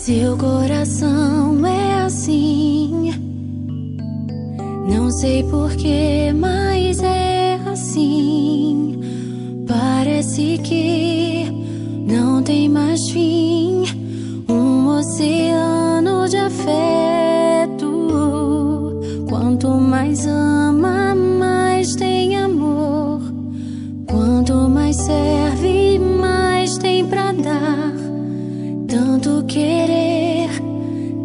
Seu coração é assim, não sei porquê, mas é assim. Parece que não tem mais fim, um oceano de afeto. Quanto mais ama, mais tem amor. Quanto mais serve, mais tem pra dar. Tanto querer,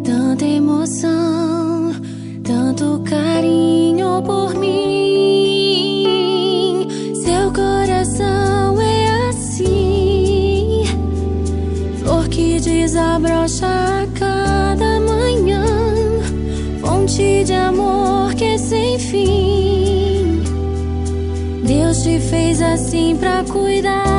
tanta emoção, tanto carinho por mim. Seu coração é assim, flor que desabrocha a cada manhã, fonte de amor que é sem fim. Deus te fez assim pra cuidar